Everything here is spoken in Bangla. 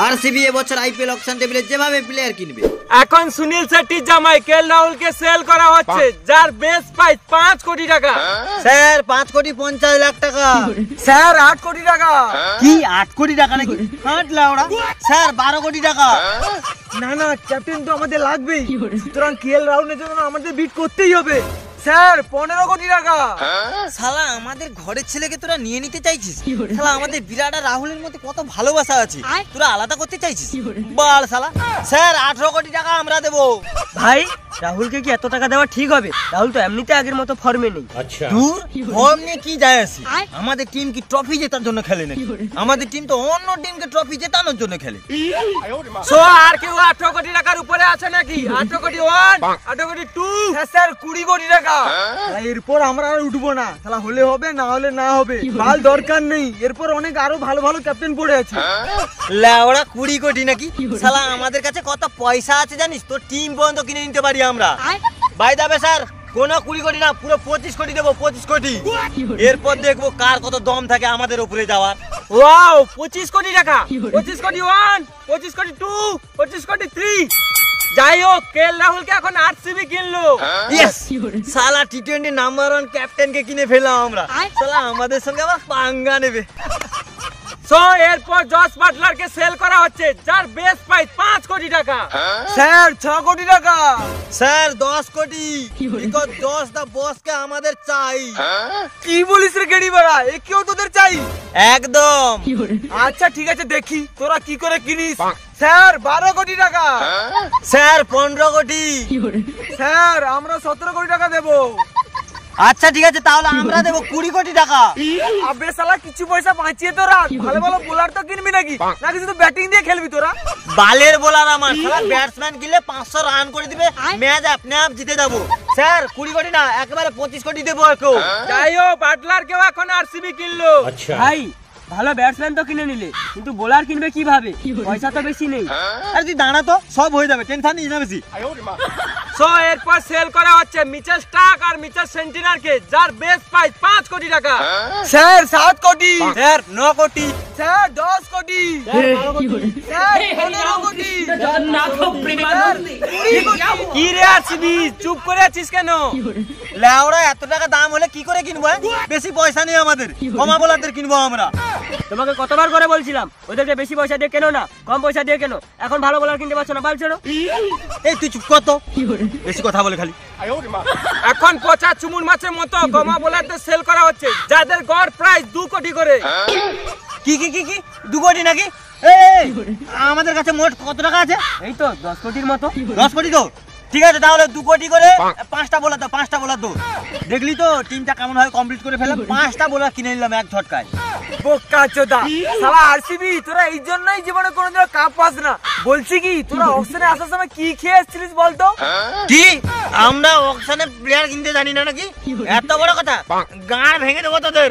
আরসিবি এবছর আইপিএল অকশন টেবিলে যেভাবে প্লেয়ার কিনবে, এখন সুনীল শেট্টির জামাই কেএল রাহুলকে সেল করা হচ্ছে, যার বেস প্রাইস 5 কোটি টাকা। স্যার 5 কোটি 50 লাখ টাকা। স্যার 8 কোটি টাকা। কি 8 কোটি টাকা নাকি? হাট লাউড়া। স্যার 12 কোটি টাকা। না না, ক্যাপ্টেন তো আমাদের লাগবেই, সুতরাং কেএল রাহুলের জন্য আমাদের বিট করতেই হবে। স্যার 15 কোটি টাকা। শালা আমাদের ঘরের ছেলেকে তোরা নিয়ে নিতে চাইছিস? শালা আমাদের বিরাট আর রাহুলের মধ্যে কত ভালোবাসা আছে, তোরা আলাদা করতে চাইছিস? বল শালা। স্যার 18 কোটি টাকা আমরা দেবো। ভাই রাহুলকে কি এত টাকা দেওয়া ঠিক হবে? রাহুল তো এমনিতে আগের মতো ফর্মে নেই। দূর, ফর্ম নিয়ে কি যায় আসে? আমাদের টিম কি ট্রফি জেতার জন্য খেলে নাকি? আমাদের টিম তো অন্য টিমকে ট্রফি জেতানোর জন্য খেলে। সো আর কেউ 18 কোটি টাকার উপরে আছে নাকি? 18 কোটি 1, 18 কোটি 2, স্যার 20 কোটি টাকা। এরপর আমরা আর উঠবো না, শালা হলে হবে না হলে না হবে, ভাল দরকার নেই। এরপর অনেক আরো ভালো ভালো ক্যাপ্টেন পড়ে আছে। লাউড়া 20 কোটি নাকি? শালা আমাদের কাছে কত পয়সা আছে জানিস? তোর টিম পর্যন্ত কিনে নিতে পারি আমরা। বাই দাবে স্যার, কোন 20 কোটি না, পুরো 25 কোটি দেবো, 25 কোটি। এরপর দেখবো কার কত দম থাকে আমাদের উপরে যাওয়ার। ওয়াও, 25 কোটি টাকা। 25 কোটি 1, 25 কোটি 2, 25 কোটি 3। যাই হোক, কেএল রাহুলকে এখন আরসিবি কিনলো। ইয়েস, শালা টি20 নাম্বার 1 ক্যাপ্টেনকে কিনে ফেললাম আমরা। শালা আমাদের সঙ্গে আবার পাঙ্গা নেবে। সো এরপর জস বাটলারকে সেল করা হচ্ছে, যার বেস প্রাইস 5 কোটি টাকা। স্যার 6 কোটি টাকা। স্যার 10 কোটি। বিকজ জস দা বসকে আমাদের চাই। কি বলিস রে গেড়ি বাড়া, এ কেউ তোদের চাই? একদম। আচ্ছা ঠিক আছে, দেখি তোরা কি করে কিনিস। স্যার 12 কোটি টাকা। স্যার 15 কোটি। স্যার আমরা 17 কোটি টাকা দেবো। আচ্ছা ঠিক আছে, তাহলে আমরা দেবো 20 কোটি টাকা। আবে শালা কিছু পয়সা বাঁচিয়ে তো রাখ, ভালো ভালো বোলার তো কিনবি নাকি, নাকি শুধু ব্যাটিং দিয়ে খেলবি তোরা? বালের বোলার আমার, শালা ব্যাটসম্যান কিনলে 500 রান করে দিবে, ম্যাচ আপনি আপ জিতে যাবো। স্যার 20 কোটি না, একেবারে 25 কোটি দেবো। যাই হোক, বাটলার কেউ এখন আরসিবি কিনলো। ভাই ভালো ব্যাটসম্যান তো কিনে নিলে, কিন্তু বোলার কিনবে কিভাবে? পয়সা তো বেশি নেই। আরে তুই দাঁড়া তো, সব হয়ে যাবে, টেনশন নিস না বেশি। সো এরপর সেল করা হচ্ছে মিচেল স্টার্ক আর মিচেল সেন্টিনারকে, যার বেস প্রাইস 5 কোটি টাকা। স্যার 7 কোটি। স্যার 9 কোটি। স্যার 10 কোটি। স্যার 15 কোটি। কি রে আরসিবি, চুপ করে আছিস কেন? লাউড়া এত টাকা দাম হলে কি করে কিনবো? বেশি পয়সা নেই আমাদের, কমা বোলারদের কিনবো আমরা। তোমাকে কতবার করে বলছিলাম ওদেরকে বেশি পয়সা দিয়ে কেনো না, কম পয়সা দিয়ে কেনো। এখন ভালো বোলার কিনতে পারছো না, বাল ছেড়ো। এই তুই চুপ কর তো, বেশি কথা বলে খালি। এখন পচা চুমুর মাছের মতো কমা বোলারদের সেল করা হচ্ছে, যাদের গড় প্রাইস 2 কোটি করে। কি কি কি কি 2 কোটি নাকি? আমাদের কাছে মোট কত টাকা আছে? এই তো 10 কোটির মতো। 10 কোটি তো ঠিক আছে, তাহলে 2 কোটি করে 5টা বোলার দাও, 5টা বোলার দাও। দেখলি তো টিমটা কেমন ভাবে কমপ্লিট করে ফেললাম, 5টা বোলার কিনে নিলাম এক ঝটকায়। বোকা চোদা শালা আরসিবি, তোরা এই জন্যই জীবনে কোনোদিন কাপ পাস না। বলছি কি, তোরা অকশনে আসার সময় কি খেয়ে এসেছিলিস বলতো? কি আমরা অকশনে প্লেয়ার কিনতে জানি না নাকি? এত বড় কথা, গাঁড় ভেঙে দেবো তোদের।